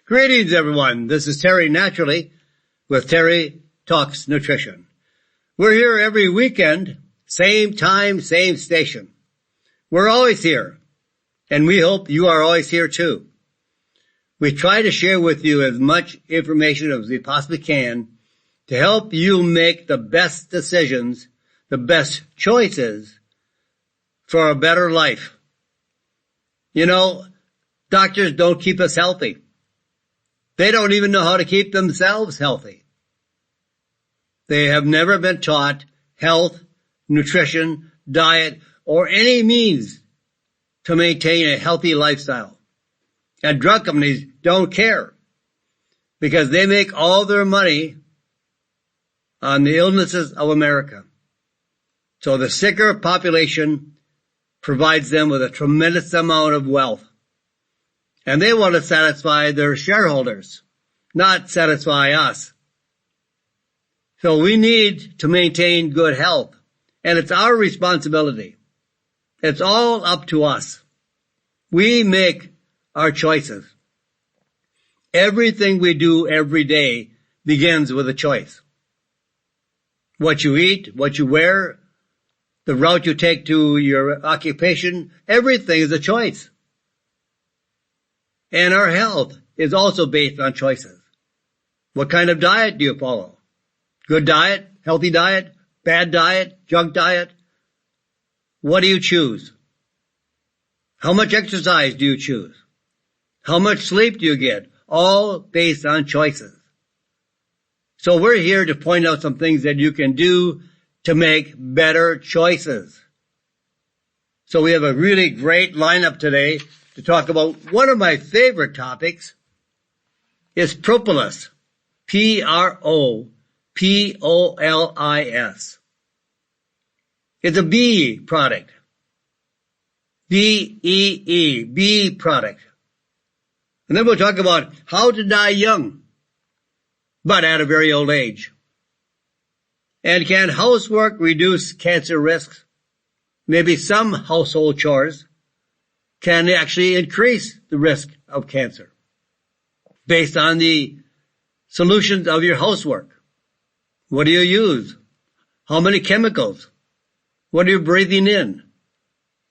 Greetings, everyone. This is Terry Naturally with Terry Talks Nutrition. We're here every weekend, same time, same station. We're always here, and we hope you are always here too. We try to share with you as much information as we possibly can to help you make the best decisions, the best choices for a better life. You know, doctors don't keep us healthy. They don't even know how to keep themselves healthy. They have never been taught health, nutrition, diet, or any means to maintain a healthy lifestyle. And drug companies don't care because they make all their money on the illnesses of America. So the sicker population provides them with a tremendous amount of wealth. And they want to satisfy their shareholders, not satisfy us. So we need to maintain good health, and it's our responsibility. It's all up to us. We make our choices. Everything we do every day begins with a choice. What you eat, what you wear, the route you take to your occupation, everything is a choice. And our health is also based on choices. What kind of diet do you follow? Good diet, healthy diet, bad diet, junk diet? What do you choose? How much exercise do you choose? How much sleep do you get? All based on choices. So we're here to point out some things that you can do to make better choices. So we have a really great lineup today to talk about one of my favorite topics is propolis. Propolis. It's a bee product. B-E-E, bee product. And then we'll talk about how to die young, but at a very old age. And can housework reduce cancer risks? Maybe some household chores can actually increase the risk of cancer based on the solutions of your housework. What do you use? How many chemicals? What are you breathing in?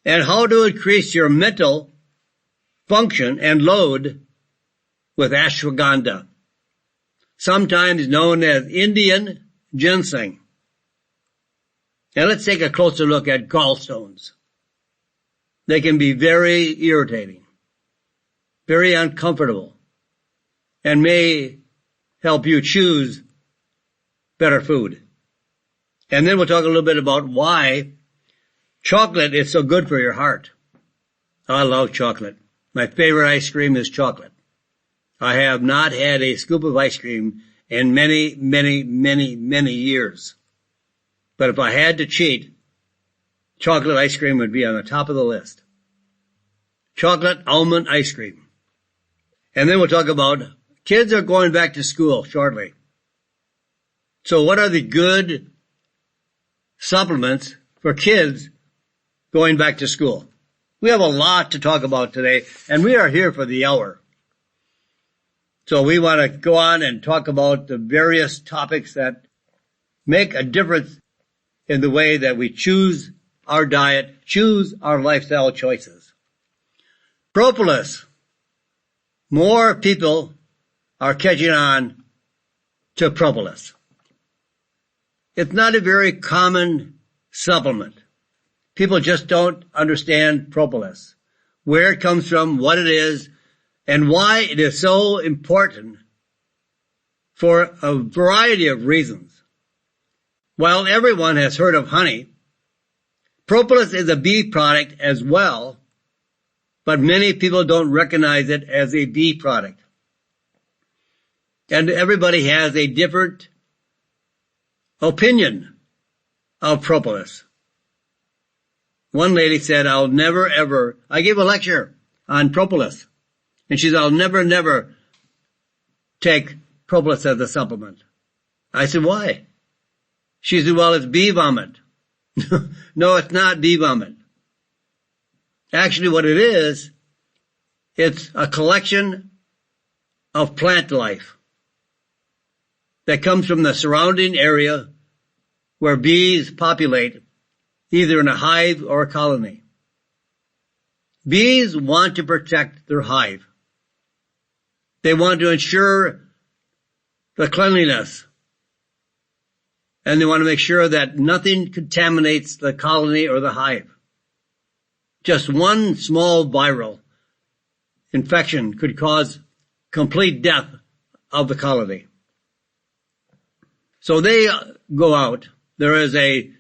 And how to increase your mental function and load with ashwagandha, sometimes known as Indian ginseng. Now let's take a closer look at gallstones. They can be very irritating, very uncomfortable, and may help you choose better food. And then we'll talk a little bit about why chocolate is so good for your heart. I love chocolate. My favorite ice cream is chocolate. I have not had a scoop of ice cream in many, many, many, many years. But if I had to cheat, chocolate ice cream would be on the top of the list. Chocolate almond ice cream. And then we'll talk about kids are going back to school shortly. So what are the good supplements for kids going back to school? We have a lot to talk about today, and we are here for the hour. So we want to go on and talk about the various topics that make a difference in the way that we choose our diet, choose our lifestyle choices. Propolis. More people are catching on to propolis. It's not a very common supplement. People just don't understand propolis, where it comes from, what it is, and why it is so important for a variety of reasons. While everyone has heard of honey, propolis is a bee product as well, but many people don't recognize it as a bee product. And everybody has a different opinion of propolis. One lady said, I gave a lecture on propolis, and she said, I'll never take propolis as a supplement. I said, why? She said, well, it's bee vomit. No, it's not bee vomit. Actually, what it is, it's a collection of plant life that comes from the surrounding area where bees populate, either in a hive or a colony. Bees want to protect their hive. They want to ensure the cleanliness, and they want to make sure that nothing contaminates the colony or the hive. Just one small viral infection could cause complete death of the colony. So they go out. There is an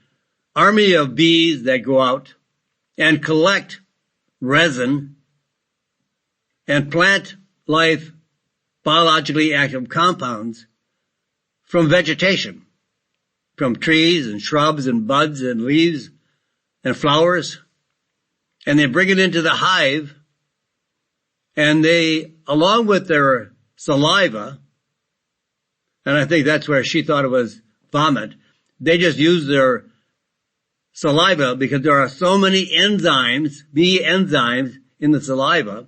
army of bees that go out and collect resin and plant life biologically active compounds from vegetation, from trees and shrubs and buds and leaves and flowers. And they bring it into the hive, and they, along with their saliva, and I think that's where she thought it was vomit, they just use their saliva because there are so many enzymes, bee enzymes in the saliva,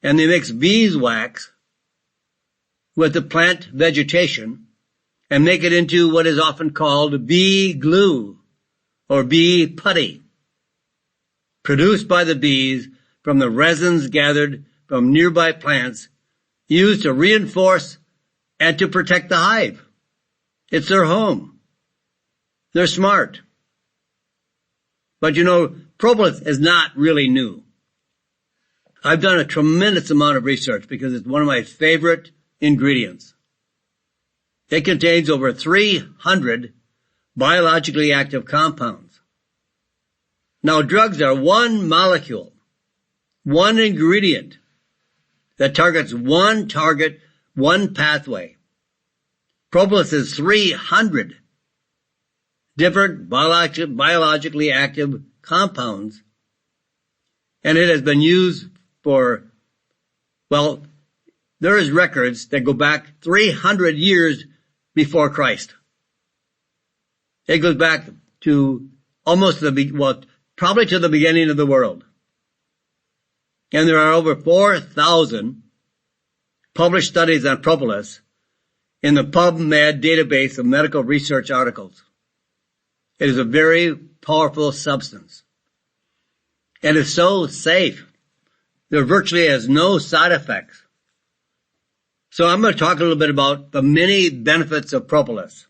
and they mix beeswax with the plant vegetation and make it into what is often called bee glue or bee putty, produced by the bees from the resins gathered from nearby plants, used to reinforce and to protect the hive. It's their home. They're smart. But you know, propolis is not really new. I've done a tremendous amount of research because it's one of my favorite ingredients. It contains over 300 biologically active compounds. Now, drugs are one molecule, one ingredient that targets one target, one pathway. Propolis is 300 different biologically active compounds, and it has been used for, well, there is records that go back 300 years before Christ. It goes back to almost probably to the beginning of the world. And there are over 4,000 published studies on propolis in the PubMed database of medical research articles. It is a very powerful substance. And it's so safe. There virtually has no side effects. So I'm going to talk a little bit about the many benefits of propolis.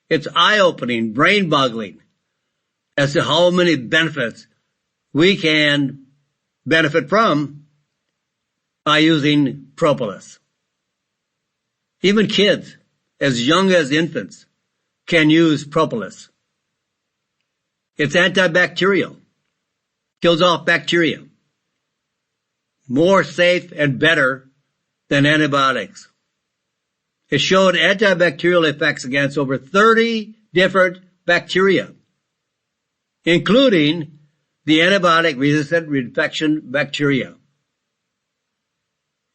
It's eye-opening, brain-boggling as to how many benefits we can benefit from by using propolis. Even kids, as young as infants, can use propolis. It's antibacterial, kills off bacteria, more safe and better than antibiotics. It showed antibacterial effects against over 30 different bacteria, including the antibiotic-resistant infection bacteria.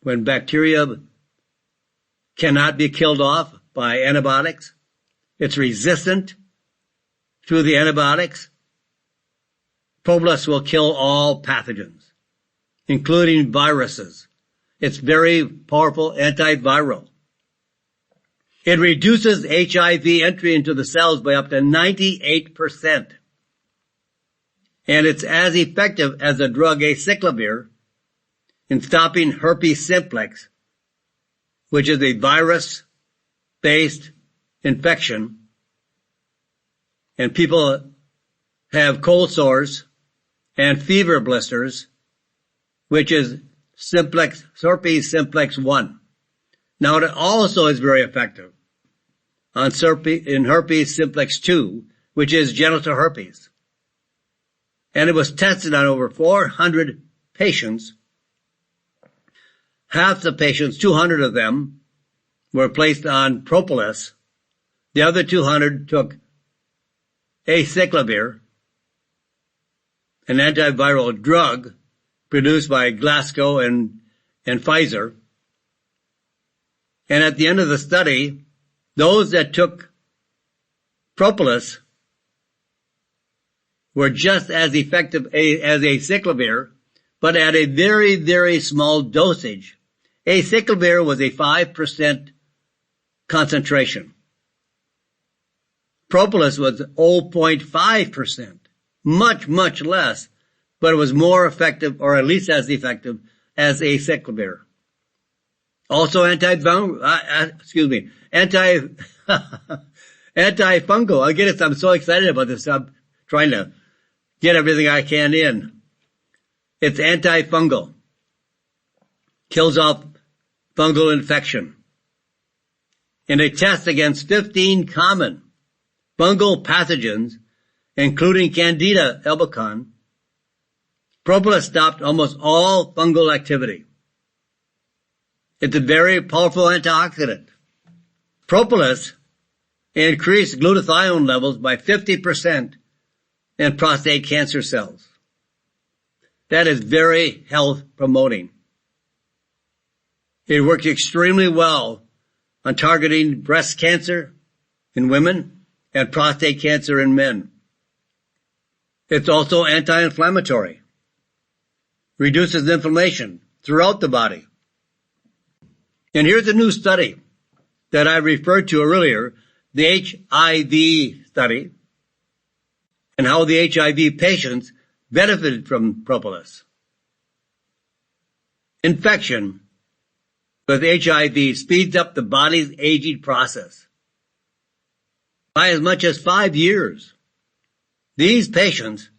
When bacteria cannot be killed off by antibiotics, it's resistant to the antibiotics. Propolis will kill all pathogens, including viruses. It's very powerful antiviral. It reduces HIV entry into the cells by up to 98%. And it's as effective as the drug acyclovir in stopping herpes simplex, which is a virus-based infection. And people have cold sores and fever blisters, which is herpes simplex 1. Now, it also is very effective in herpes simplex 2, which is genital herpes. And it was tested on over 400 patients. Half the patients, 200 of them, were placed on propolis. The other 200 took acyclovir, an antiviral drug produced by Glasgow and Pfizer. And at the end of the study, those that took propolis were just as effective as acyclovir, but at a very, very small dosage, Acyclovir was a 5% concentration. Propolis was 0.5%, much, much less, but it was more effective, or at least as effective, as acyclovir. Also antifungal. I get it. I'm so excited about this. I'm trying to get everything I can in. It's antifungal. Kills off fungal infection. In a test against 15 common fungal pathogens, including Candida albicans, propolis stopped almost all fungal activity. It's a very powerful antioxidant. Propolis increased glutathione levels by 50% in prostate cancer cells. That is very health promoting. It works extremely well on targeting breast cancer in women and prostate cancer in men. It's also anti-inflammatory. Reduces inflammation throughout the body. And here's a new study that I referred to earlier, the HIV study, and how the HIV patients benefited from propolis. Infection with HIV speeds up the body's aging process by as much as 5 years. These patients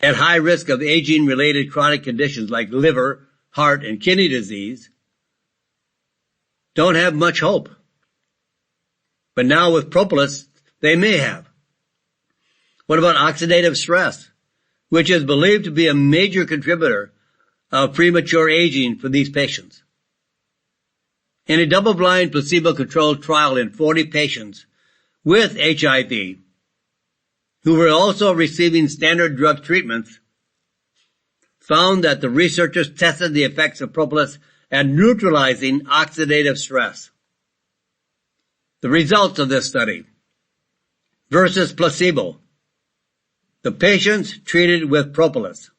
at high risk of aging-related chronic conditions like liver, heart, and kidney disease don't have much hope. But now with propolis, they may have. What about oxidative stress, which is believed to be a major contributor of premature aging for these patients? In a double-blind placebo-controlled trial in 40 patients with HIV who were also receiving standard drug treatments, found that the researchers tested the effects of propolis at neutralizing oxidative stress. The results of this study versus placebo. The patients treated with propolis,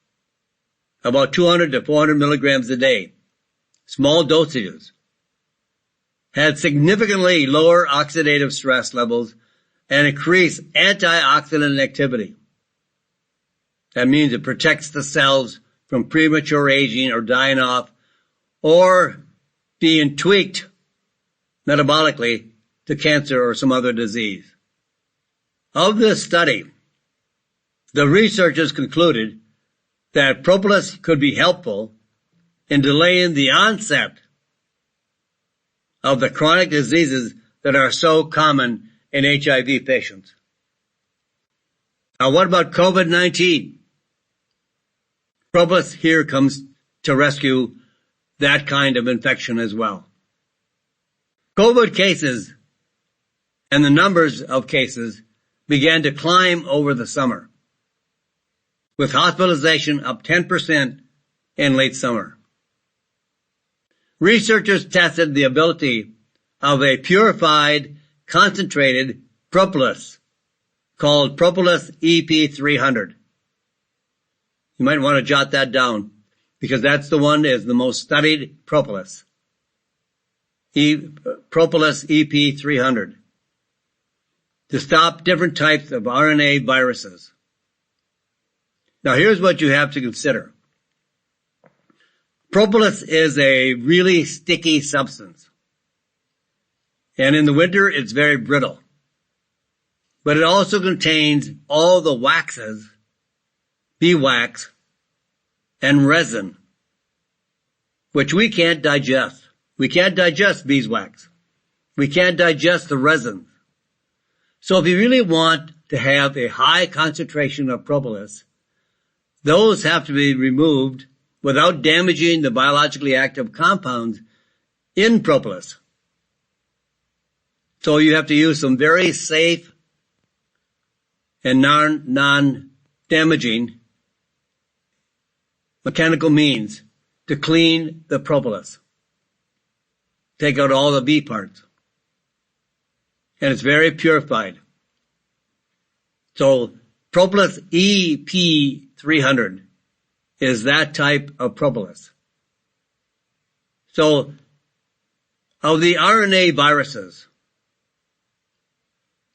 about 200 to 400 milligrams a day, small dosages, had significantly lower oxidative stress levels and increased antioxidant activity. That means it protects the cells from premature aging or dying off or being tweaked metabolically to cancer or some other disease. Of this study, the researchers concluded that propolis could be helpful in delaying the onset of the chronic diseases that are so common in HIV patients. Now, what about COVID-19? Propolis here comes to rescue that kind of infection as well. COVID cases and the numbers of cases began to climb over the summer, with hospitalization up 10% in late summer. Researchers tested the ability of a purified, concentrated propolis called propolis EP300. You might want to jot that down because that's the one that is the most studied propolis. Propolis EP300 to stop different types of RNA viruses. Now here's what you have to consider. Propolis is a really sticky substance. And in the winter, it's very brittle. But it also contains all the waxes, beeswax, and resin, which we can't digest. We can't digest beeswax. We can't digest the resin. So if you really want to have a high concentration of propolis, those have to be removed without damaging the biologically active compounds in propolis. So you have to use some very safe and non-damaging mechanical means to clean the propolis. Take out all the bee parts. And it's very purified. So propolis EP300 is that type of propolis. So, of the RNA viruses,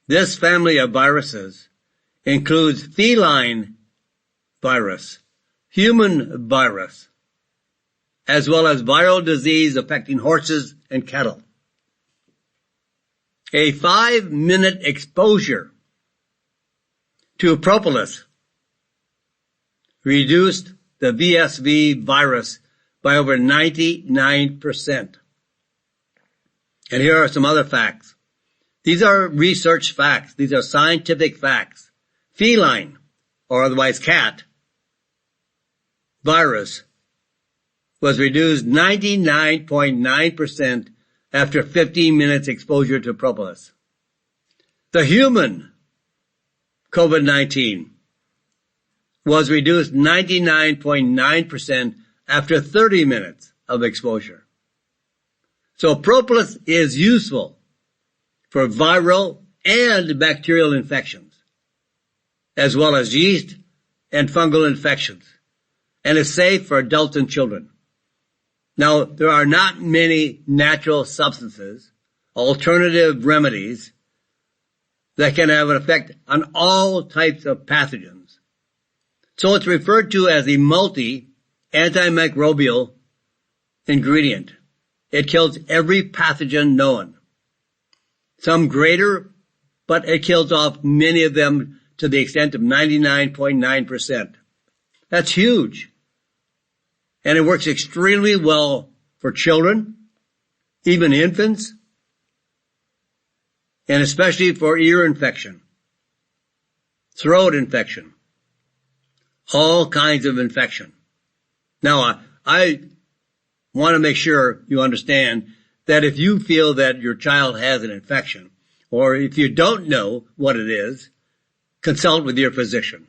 this family of viruses includes feline virus, human virus, as well as viral disease affecting horses and cattle. A 5-minute exposure to propolis reduced the VSV virus by over 99%. And here are some other facts. These are research facts. These are scientific facts. Feline, or otherwise cat, virus was reduced 99.9% after 15 minutes exposure to propolis. The human COVID-19 was reduced 99.9% after 30 minutes of exposure. So propolis is useful for viral and bacterial infections, as well as yeast and fungal infections, and is safe for adults and children. Now, there are not many natural substances, alternative remedies, that can have an effect on all types of pathogens. So it's referred to as a multi-antimicrobial ingredient. It kills every pathogen known. Some greater, but it kills off many of them to the extent of 99.9%. That's huge. And it works extremely well for children, even infants, and especially for ear infection, throat infection, all kinds of infection. Now, I want to make sure you understand that if you feel that your child has an infection, or if you don't know what it is, consult with your physician.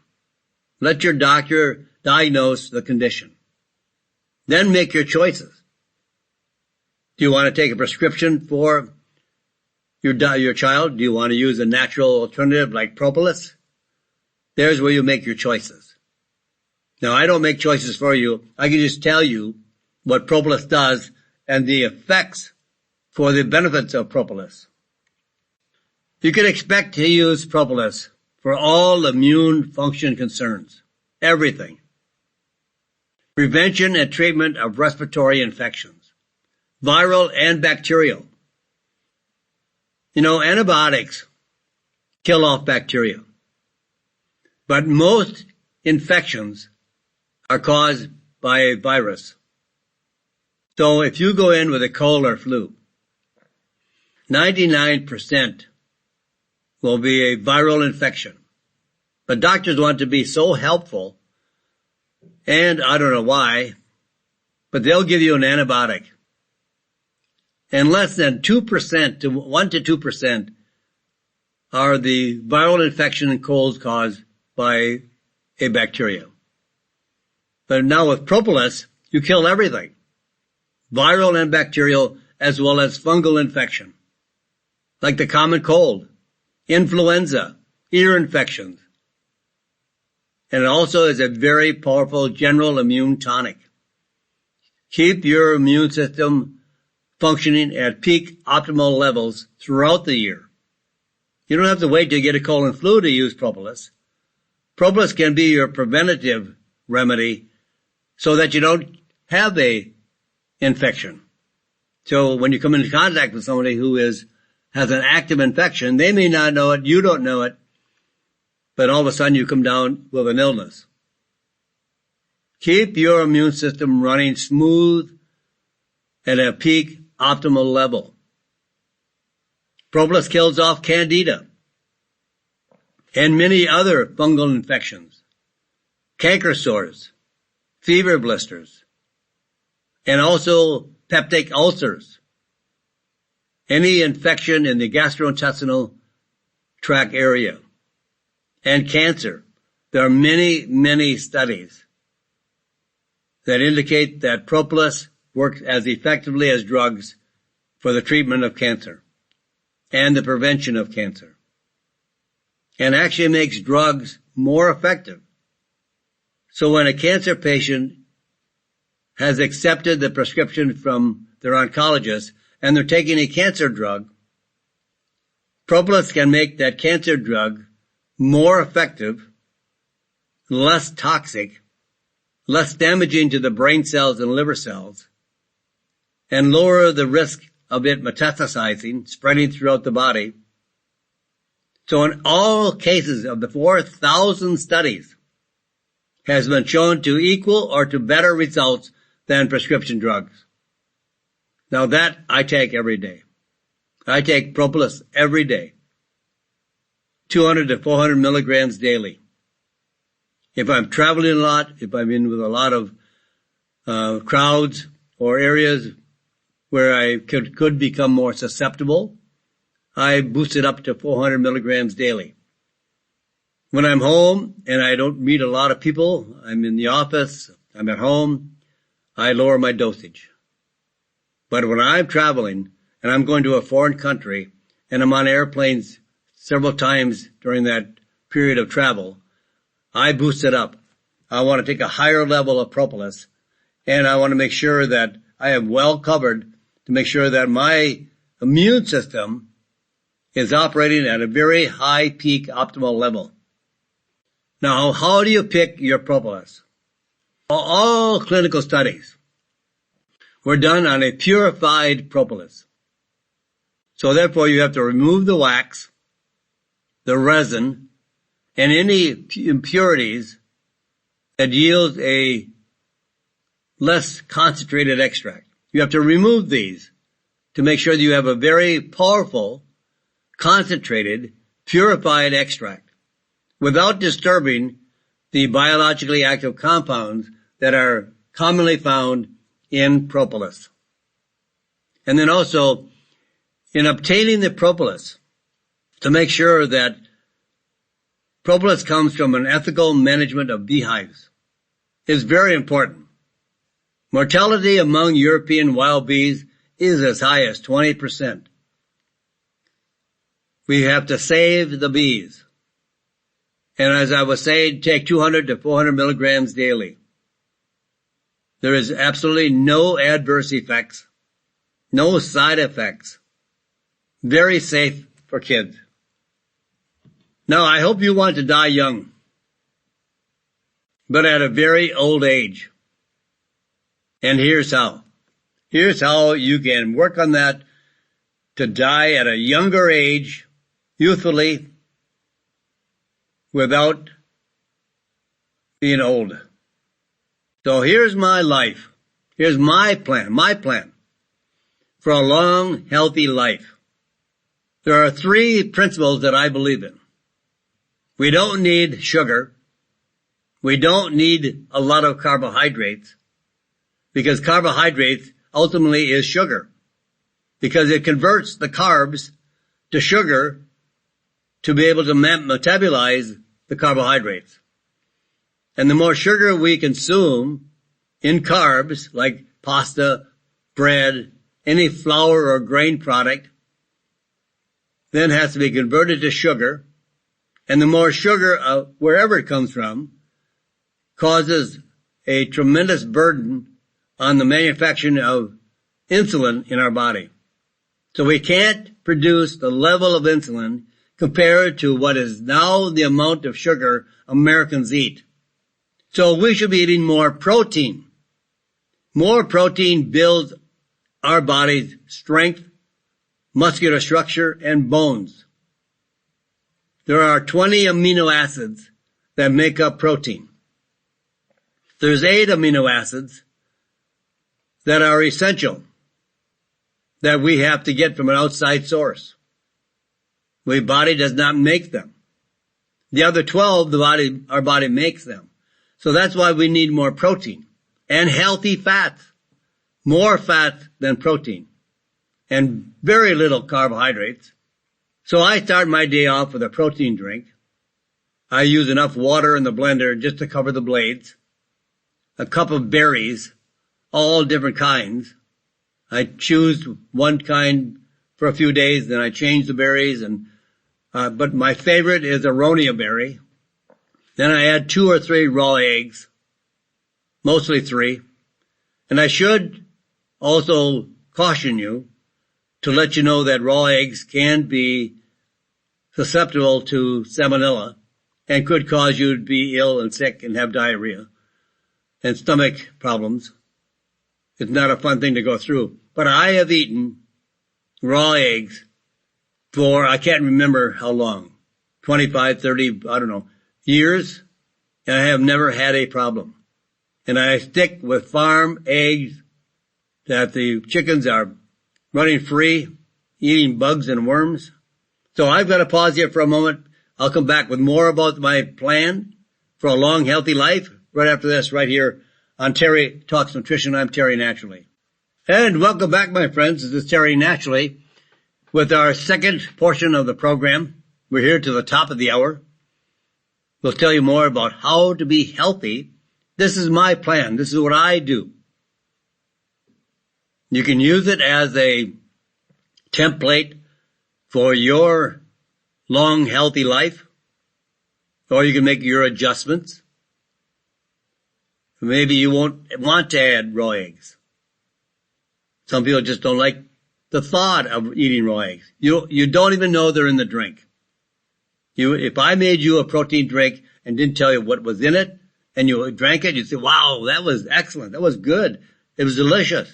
Let your doctor diagnose the condition. Then make your choices. Do you want to take a prescription for your child? Do you want to use a natural alternative like propolis? There's where you make your choices. Now, I don't make choices for you. I can just tell you what propolis does and the effects for the benefits of propolis. You can expect to use propolis for all immune function concerns. Everything. Prevention and treatment of respiratory infections, viral and bacterial. You know, antibiotics kill off bacteria, but most infections are caused by a virus. So if you go in with a cold or flu, 99% will be a viral infection. But doctors want to be so helpful, and I don't know why, but they'll give you an antibiotic. And less than 2% to 1 to 2% are the viral infection and colds caused by a bacteria. But now with propolis, you kill everything. Viral and bacterial, as well as fungal infection, like the common cold, influenza, ear infections. And it also is a very powerful general immune tonic. Keep your immune system functioning at peak optimal levels throughout the year. You don't have to wait till you get a cold and flu to use propolis. Propolis can be your preventative remedy so that you don't have a infection. So when you come into contact with somebody who has an active infection, they may not know it, you don't know it, but all of a sudden you come down with an illness. Keep your immune system running smooth at a peak optimal level. Propolis kills off Candida and many other fungal infections, canker sores, fever blisters, and also peptic ulcers. Any infection in the gastrointestinal tract area. And cancer. There are many, many studies that indicate that propolis works as effectively as drugs for the treatment of cancer and the prevention of cancer, and actually makes drugs more effective. So when a cancer patient has accepted the prescription from they're oncologists, and they're taking a cancer drug, propolis can make that cancer drug more effective, less toxic, less damaging to the brain cells and liver cells, and lower the risk of it metastasizing, spreading throughout the body. So in all cases of the 4,000 studies, has been shown to equal or to better results than prescription drugs. Now that I take every day. I take propolis every day, 200 to 400 milligrams daily. If I'm traveling a lot, if I'm in with a lot of crowds or areas where I could become more susceptible, I boost it up to 400 milligrams daily. When I'm home and I don't meet a lot of people, I'm in the office, I'm at home, I lower my dosage. But when I'm traveling and I'm going to a foreign country and I'm on airplanes several times during that period of travel, I boost it up. I want to take a higher level of propolis, and I want to make sure that I am well covered to make sure that my immune system is operating at a very high peak optimal level. Now, how do you pick your propolis? All clinical studies were done on a purified propolis. So therefore, you have to remove the wax, the resin, and any impurities that yield a less concentrated extract. You have to remove these to make sure that you have a very powerful, concentrated, purified extract without disturbing the biologically active compounds that are commonly found in propolis. And then also, in obtaining the propolis, to make sure that propolis comes from an ethical management of beehives is very important. Mortality among European wild bees is as high as 20%. We have to save the bees. And as I was saying, take 200 to 400 milligrams daily. There is absolutely no adverse effects, no side effects. Very safe for kids. Now, I hope you want to die young, but at a very old age. And here's how. Here's how you can work on that to die at a younger age, youthfully, without being old. So here's my life. Here's my plan for a long, healthy life. There are 3 principles that I believe in. We don't need sugar. We don't need a lot of carbohydrates, because carbohydrates ultimately is sugar, because it converts the carbs to sugar to be able to metabolize the carbohydrates. And the more sugar we consume in carbs, like pasta, bread, any flour or grain product, then has to be converted to sugar. And the more sugar, wherever it comes from, causes a tremendous burden on the manufacturing of insulin in our body. So we can't produce the level of insulin compared to what is now the amount of sugar Americans eat. So we should be eating more protein. More protein builds our body's strength, muscular structure, and bones. There are 20 amino acids that make up protein. There's 8 amino acids that are essential, that we have to get from an outside source. The body does not make them. The other 12, our body makes them. So that's why we need more protein and healthy fats. More fat than protein, and very little carbohydrates. So I start my day off with a protein drink. I use enough water in the blender just to cover the blades. A cup of berries, all different kinds. I choose one kind for a few days, then I change the berries, but my favorite is aronia berry. Then I add 2 or 3 raw eggs, mostly 3. And I should also caution you, to let you know that raw eggs can be susceptible to salmonella and could cause you to be ill and sick and have diarrhea and stomach problems. It's not a fun thing to go through. But I have eaten raw eggs for, I can't remember how long, 25, 30, I don't know, years, and I have never had a problem. And I stick with farm eggs that the chickens are running free, eating bugs and worms. So I've got to pause here for a moment. I'll come back with more about my plan for a long, healthy life right after this, right here on Terry Talks Nutrition. I'm Terry Naturally. And welcome back, my friends. This is Terry Naturally with our second portion of the program. We're here to the top of the hour. We'll tell you more about how to be healthy. This is my plan. This is what I do. You can use it as a template for your long, healthy life, or you can make your adjustments. Maybe you won't want to add raw eggs. Some people just don't like the thought of eating raw eggs. You don't even know they're in the drink. If I made you a protein drink and didn't tell you what was in it, and you drank it, you'd say, wow, that was excellent. That was good. It was delicious.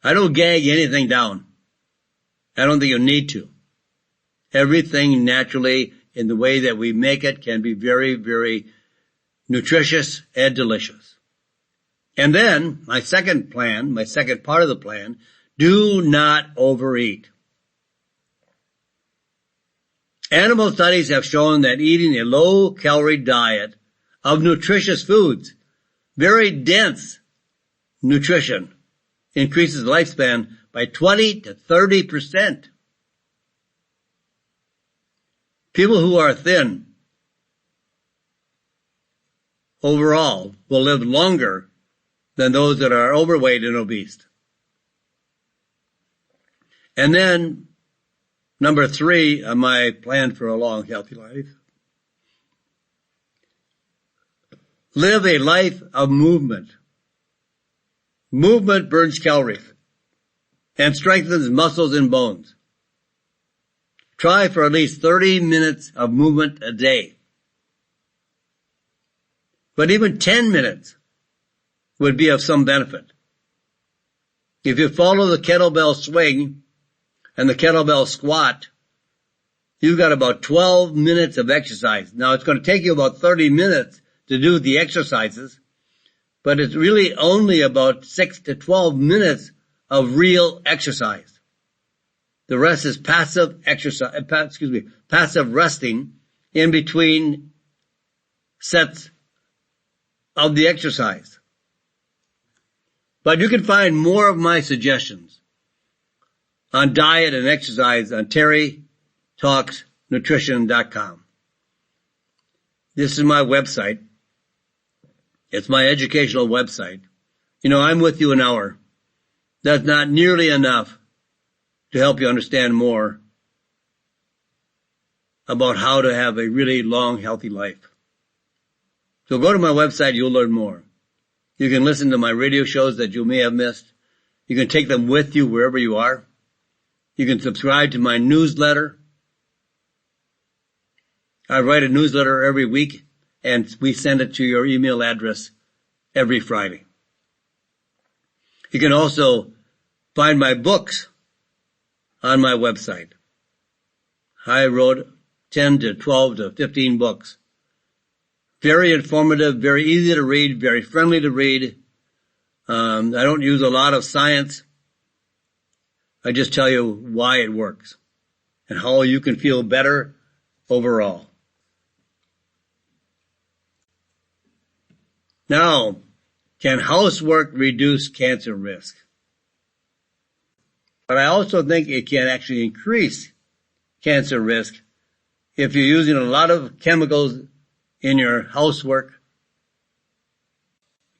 I don't gag anything down. I don't think you need to. Everything naturally in the way that we make it can be very, very nutritious and delicious. And then my second part of the plan, do not overeat. Animal studies have shown that eating a low-calorie diet of nutritious foods, very dense nutrition, increases lifespan by 20 to 30%. People who are thin overall will live longer than those that are overweight and obese. And then, number 3 on my plan for a long, healthy life, live a life of movement. Movement burns calories and strengthens muscles and bones. Try for at least 30 minutes of movement a day. But even 10 minutes would be of some benefit. If you follow the kettlebell swing and the kettlebell squat, you've got about 12 minutes of exercise. Now, it's going to take you about 30 minutes to do the exercises, but it's really only about 6 to 12 minutes of real exercise. The rest is passive exercise, passive resting in between sets of the exercise. But you can find more of my suggestions on diet and exercise on terrytalksnutrition.com. This is my website. It's my educational website. You know, I'm with you an hour. That's not nearly enough to help you understand more about how to have a really long, healthy life. So go to my website, you'll learn more. You can listen to my radio shows that you may have missed. You can take them with you wherever you are. You can subscribe to my newsletter. I write a newsletter every week, and we send it to your email address every Friday. You can also find my books on my website. I wrote 10 to 12 to 15 books. Very informative, very easy to read, very friendly to read. I don't use a lot of science. I just tell you why it works and how you can feel better overall. Now, can housework reduce cancer risk? But I also think it can actually increase cancer risk if you're using a lot of chemicals in your housework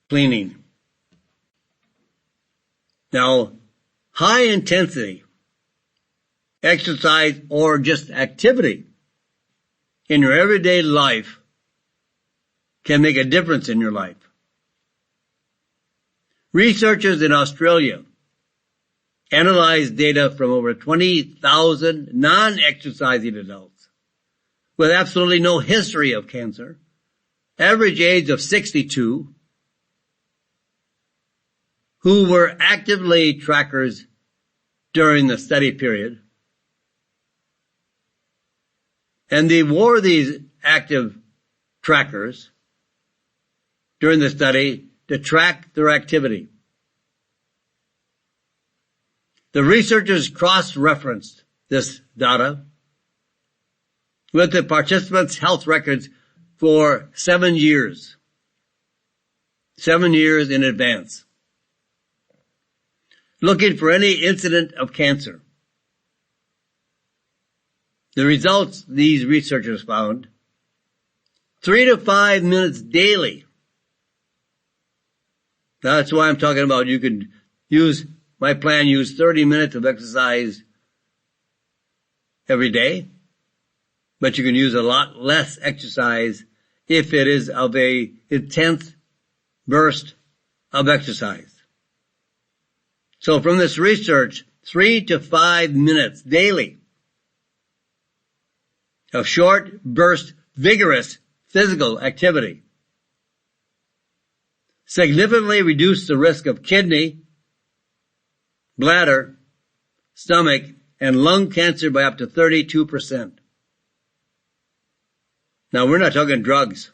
cleaning. Now, high intensity exercise or just activity in your everyday life can make a difference in your life. Researchers in Australia analyzed data from over 20,000 non-exercising adults with absolutely no history of cancer, average age of 62, who were actively trackers during the study period. And they wore these active trackers during the study to track their activity. The researchers cross-referenced this data with the participants' health records for 7 years. 7 years in advance, looking for any incident of cancer. The results these researchers found: 3 to 5 minutes daily. That's why I'm talking about you could use, my plan, use 30 minutes of exercise every day, but you can use a lot less exercise if it is of a intense burst of exercise. So from this research, 3 to 5 minutes daily of short burst, vigorous physical activity significantly reduced the risk of kidney, bladder, stomach, and lung cancer by up to 32%. Now, we're not talking drugs.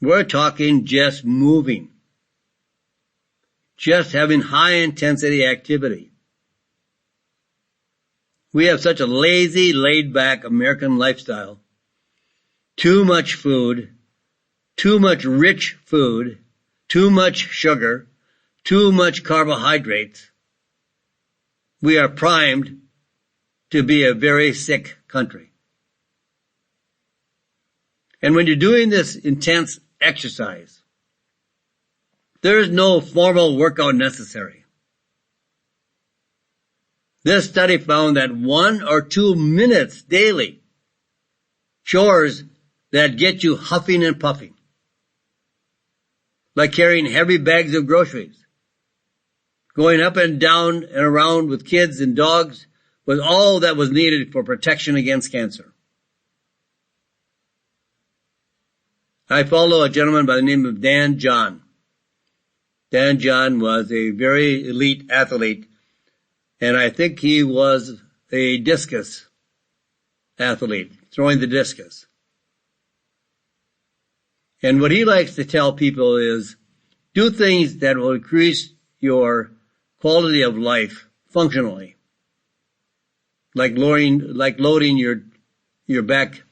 We're talking just moving. Just having high-intensity activity. We have such a lazy, laid-back American lifestyle. Too much food, too much rich food, too much sugar, too much carbohydrates. We are primed to be a very sick country. And when you're doing this intense exercise, there is no formal workout necessary. This study found that 1 or 2 minutes daily chores that get you huffing and puffing, like carrying heavy bags of groceries, going up and down and around with kids and dogs, was all that was needed for protection against cancer. I follow a gentleman by the name of Dan John. Dan John was a very elite athlete, and I think he was a discus athlete, throwing the discus. And what he likes to tell people is, do things that will increase your quality of life functionally, like loading your back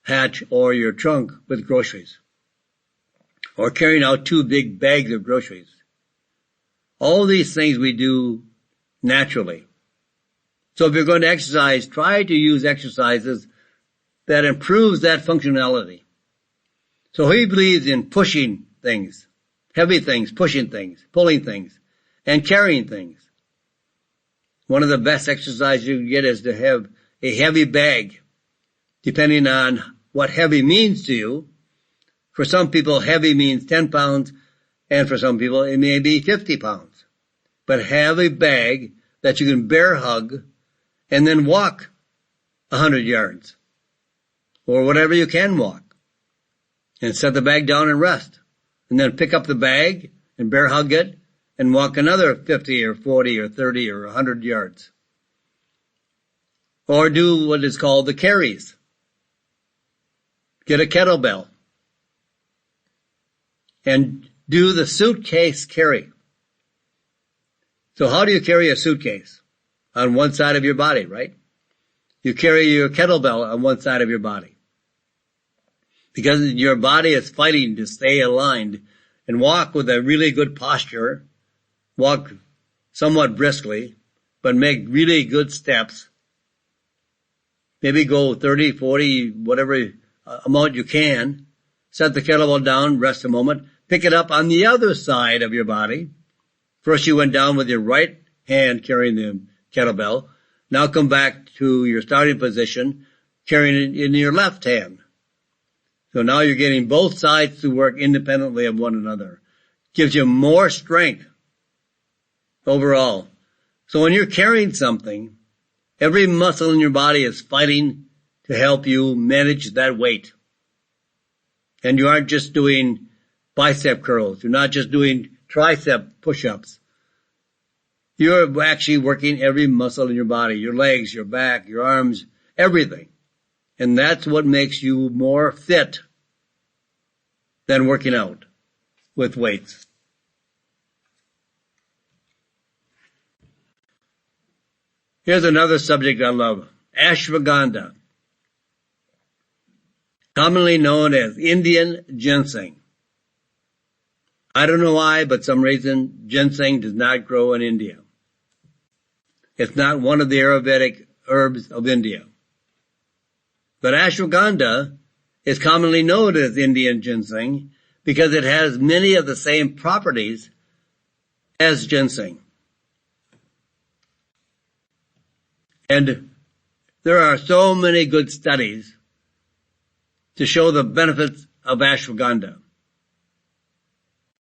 hatch or your trunk with groceries, or carrying out 2 big bags of groceries. All these things we do naturally. So if you're going to exercise, try to use exercises that improves that functionality. So he believes in pushing things, heavy things, pushing things, pulling things, and carrying things. One of the best exercises you can get is to have a heavy bag, depending on what heavy means to you. For some people, heavy means 10 pounds, and for some people, it may be 50 pounds. But have a bag that you can bear hug and then walk 100 yards, or whatever you can walk, and set the bag down and rest, and then pick up the bag and bear hug it and walk another 50 or 40 or 30 or 100 yards. Or do what is called the carries. Get a kettlebell and do the suitcase carry. So how do you carry a suitcase? On one side of your body, right? You carry your kettlebell on one side of your body, because your body is fighting to stay aligned, and walk with a really good posture. Walk somewhat briskly, but make really good steps. Maybe go 30, 40, whatever amount you can. Set the kettlebell down, rest a moment. Pick it up on the other side of your body. First you went down with your right hand carrying the kettlebell. Now come back to your starting position, carrying it in your left hand. So now you're getting both sides to work independently of one another. gives you more strength overall. So when you're carrying something, every muscle in your body is fighting to help you manage that weight. And you aren't just doing bicep curls. You're not just doing tricep push-ups. You're actually working every muscle in your body, your legs, your back, your arms, everything. And that's what makes you more fit than working out with weights. Here's another subject I love. Ashwagandha, commonly known as Indian ginseng. I don't know why, but some reason ginseng does not grow in India. It's not one of the Ayurvedic herbs of India. But ashwagandha is commonly known as Indian ginseng because it has many of the same properties as ginseng. And there are so many good studies to show the benefits of ashwagandha.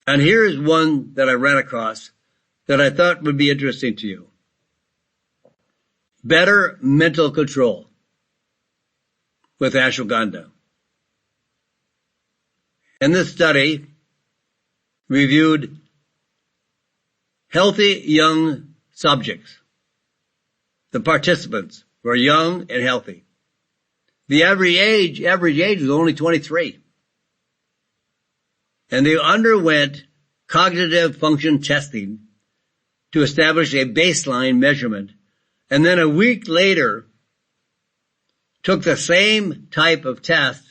And here's one that I ran across that I thought would be interesting to you. Better mental control with ashwagandha. And this study reviewed healthy young subjects. The participants were young and healthy. The average age was only 23. And they underwent cognitive function testing to establish a baseline measurement. And then a week later, took the same type of test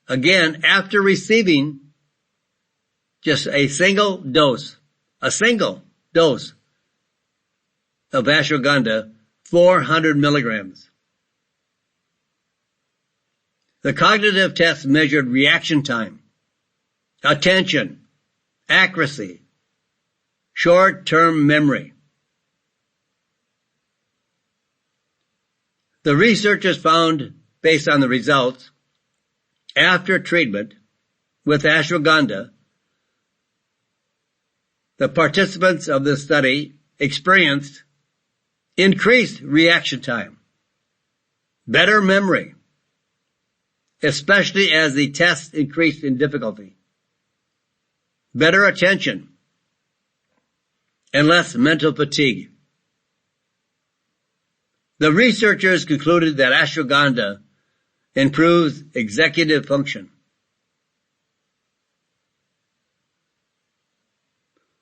again after receiving just a single dose of ashwagandha, 400 milligrams. The cognitive test measured reaction time, attention, accuracy, short-term memory. The researchers found, based on the results, after treatment with ashwagandha, the participants of this study experienced increased reaction time, better memory, especially as the test increased in difficulty, better attention, and less mental fatigue. The researchers concluded that ashwagandha improves executive function,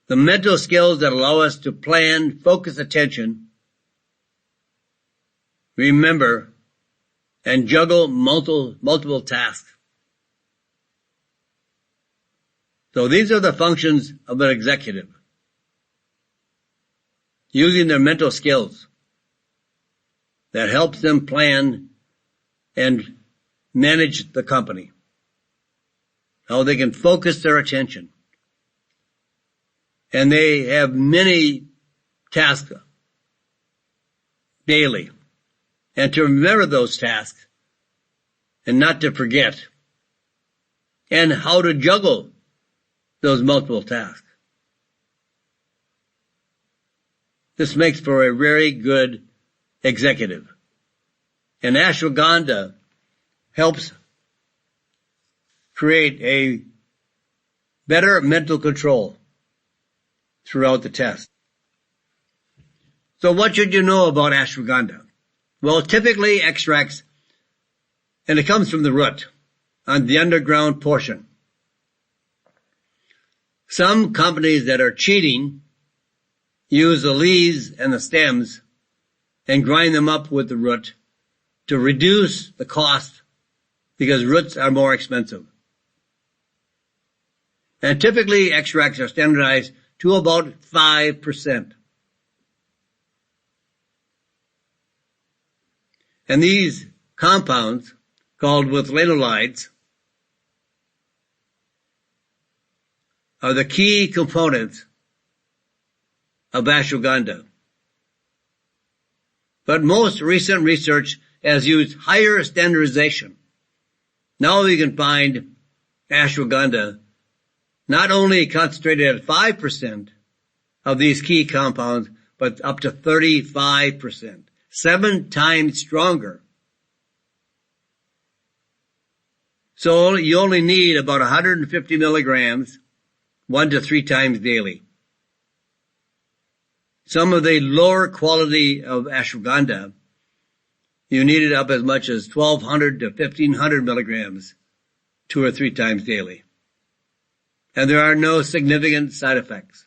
the mental skills that allow us to plan, focus attention, remember, and juggle multiple tasks. So these are the functions of an executive, using their mental skills that helps them plan and manage the company, how they can focus their attention. And they have many tasks daily. And to remember those tasks and not to forget. And how to juggle those multiple tasks. This makes for a very good executive. And ashwagandha helps create a better mental control throughout the test. So what should you know about ashwagandha? Well, typically extracts, and it comes from the root on the underground portion. Some companies that are cheating use the leaves and the stems and grind them up with the root to reduce the cost because roots are more expensive. And typically extracts are standardized to about 5%. And these compounds, called with lanolines, are the key components of ashwagandha. But most recent research has used higher standardization. Now we can find ashwagandha not only concentrated at 5% of these key compounds, but up to 35%, 7 times stronger. So you only need about 150 milligrams 1 to 3 times daily. Some of the lower quality of ashwagandha, you need it up as much as 1,200 to 1,500 milligrams 2 or 3 times daily. And there are no significant side effects,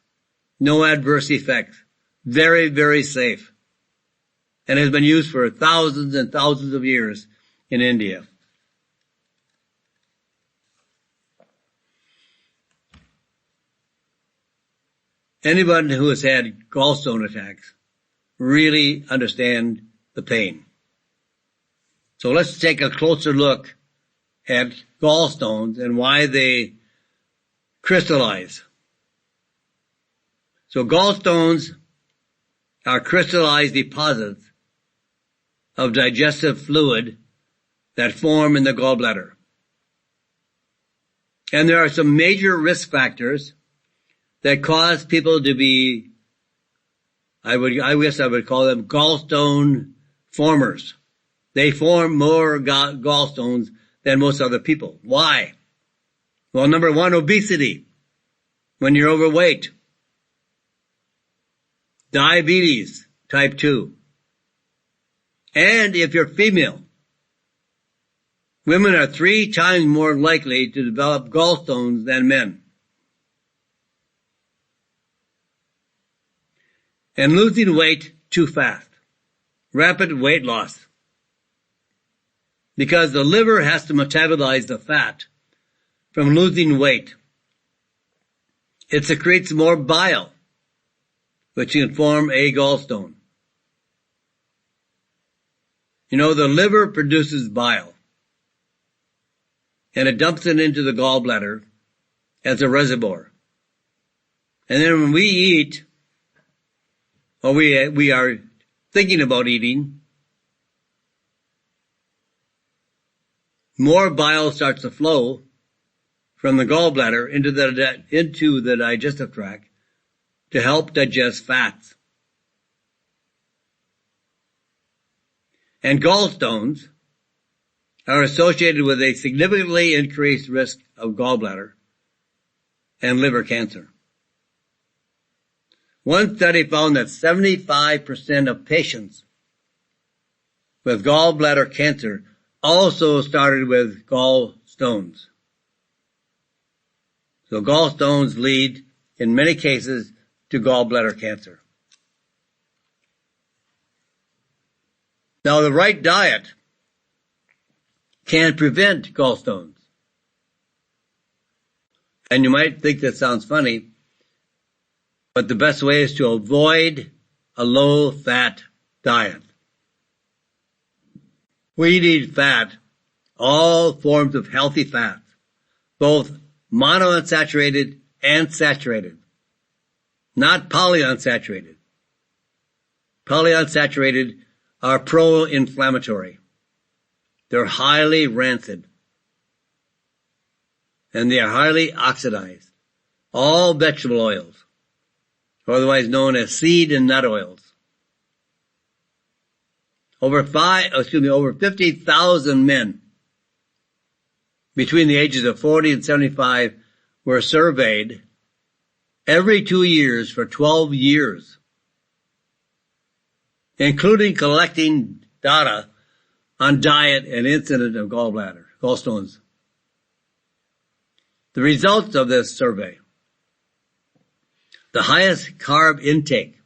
no adverse effects. Very, very safe. And has been used for thousands and thousands of years in India. Anyone who has had gallstone attacks really understand the pain. So let's take a closer look at gallstones and why they crystallize. So gallstones are crystallized deposits of digestive fluid that form in the gallbladder. And there are some major risk factors that cause people to be, I guess I would call them gallstone formers. They form more gallstones than most other people. Why? Well, number one, obesity. When you're overweight. Diabetes, type 2. And if you're female, women are 3 times more likely to develop gallstones than men. And losing weight too fast. Rapid weight loss. Because the liver has to metabolize the fat from losing weight. It secretes more bile, which can form a gallstone. You know, the liver produces bile, and it dumps it into the gallbladder as a reservoir. And then when we eat, or we are thinking about eating, more bile starts to flow from the gallbladder into the digestive tract to help digest fats. And gallstones are associated with a significantly increased risk of gallbladder and liver cancer. One study found that 75% of patients with gallbladder cancer also started with gallstones. So gallstones lead, in many cases, to gallbladder cancer. Now, the right diet can prevent gallstones. And you might think that sounds funny, but the best way is to avoid a low-fat diet. We need fat, all forms of healthy fats, both monounsaturated and saturated, not polyunsaturated. Polyunsaturated are pro-inflammatory. They're highly rancid. And they are highly oxidized. All vegetable oils, otherwise known as seed and nut oils. Over 50,000 men between the ages of 40 and 75 were surveyed every 2 years for 12 years, including collecting data on diet and incidence of gallstones. The results of this survey: the highest carb intake,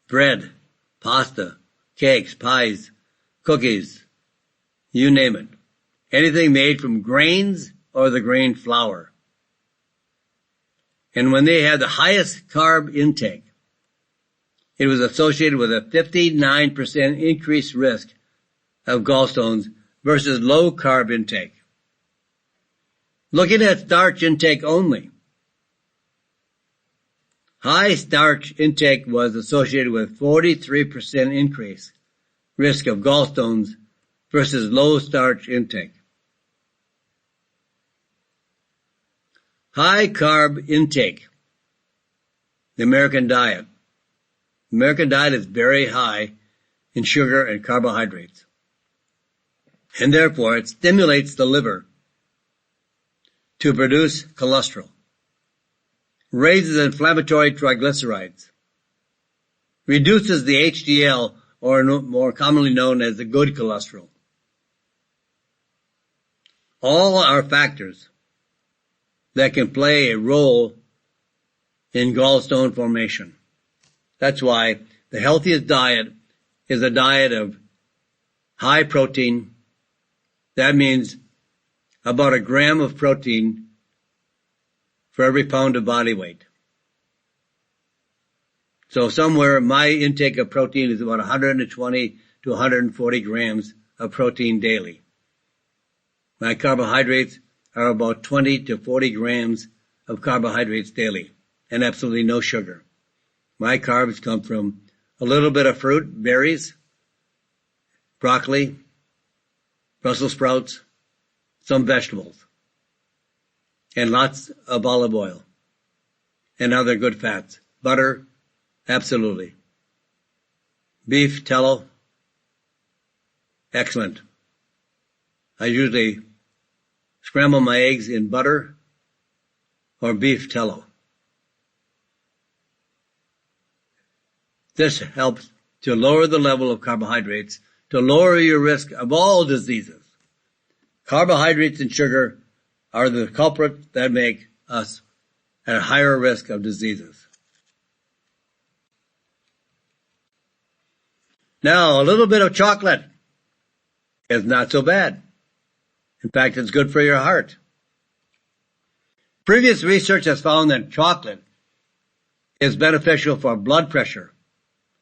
bread, pasta, cakes, pies, cookies, you name it. Anything made from grains or the grain flour. And when they had the highest carb intake, it was associated with a 59% increased risk of gallstones versus low carb intake. Looking at starch intake only, high starch intake was associated with 43% increase risk of gallstones versus low starch intake. high carb intake. The American diet. The American diet is very high in sugar and carbohydrates. And therefore, it stimulates the liver to produce cholesterol, raises inflammatory triglycerides, reduces the HDL, or more commonly known as the good cholesterol. All are factors that can play a role in gallstone formation. That's why the healthiest diet is a diet of high protein. That means about a gram of protein for every pound of body weight. So somewhere my intake of protein is about 120 to 140 grams of protein daily. My carbohydrates are about 20 to 40 grams of carbohydrates daily, and absolutely no sugar. My carbs come from a little bit of fruit, berries, broccoli, Brussels sprouts, some vegetables, and lots of olive oil and other good fats. Butter, absolutely. Beef tallow, excellent. I usually scramble my eggs in butter or beef tallow. This helps to lower the level of carbohydrates, to lower your risk of all diseases. Carbohydrates and sugar are the culprits that make us at a higher risk of diseases. Now, a little bit of chocolate is not so bad. In fact, it's good for your heart. Previous research has found that chocolate is beneficial for blood pressure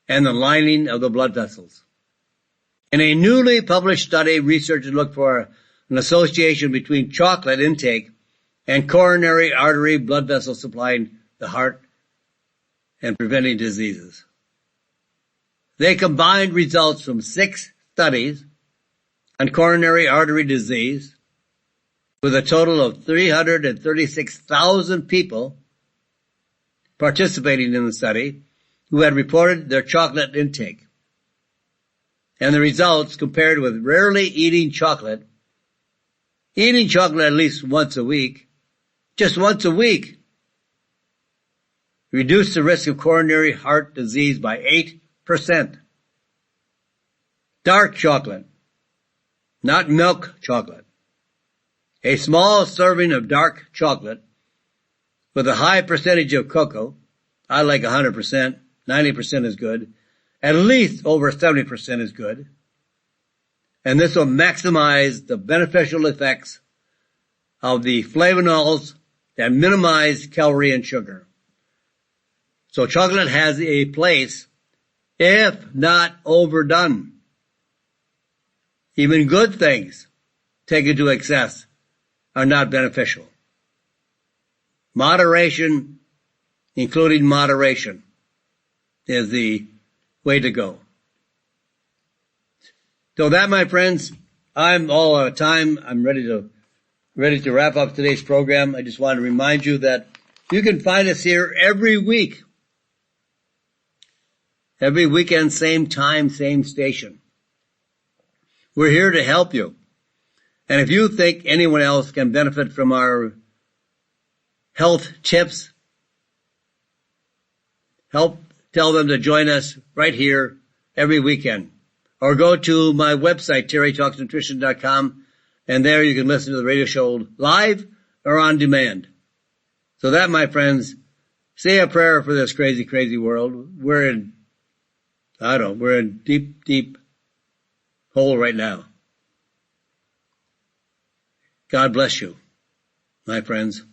and the lining of the blood vessels. In a newly published study, researchers looked for an association between chocolate intake and coronary artery blood vessels supplying the heart and preventing diseases. They combined results from 6 studies on coronary artery disease with a total of 336,000 people participating in the study who had reported their chocolate intake. And the results compared with rarely eating chocolate at least once a week, just once a week, reduced the risk of coronary heart disease by 8%. Dark chocolate, not milk chocolate. A small serving of dark chocolate with a high percentage of cocoa, I like 100%, 90% is good, at least over 70% is good, and this will maximize the beneficial effects of the flavonols that minimize calorie and sugar. So chocolate has a place, if not overdone. Even good things taken to excess are not beneficial. Moderation, including moderation, is the way to go. So that, my friends, I'm all out of time. I'm ready to wrap up today's program. I just want to remind you that you can find us here every week. Every weekend, same time, same station. We're here to help you. And if you think anyone else can benefit from our health tips, tell them to join us right here every weekend. Or go to my website, terrytalksnutrition.com, and there you can listen to the radio show live or on demand. So that, my friends, say a prayer for this crazy, crazy world. We're in deep, deep hole right now. God bless you, my friends,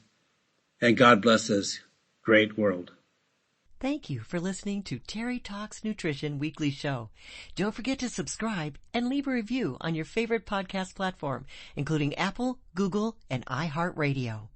and God bless this great world. Thank you for listening to Terry Talks Nutrition Weekly Show. Don't forget to subscribe and leave a review on your favorite podcast platform, including Apple, Google, and iHeartRadio.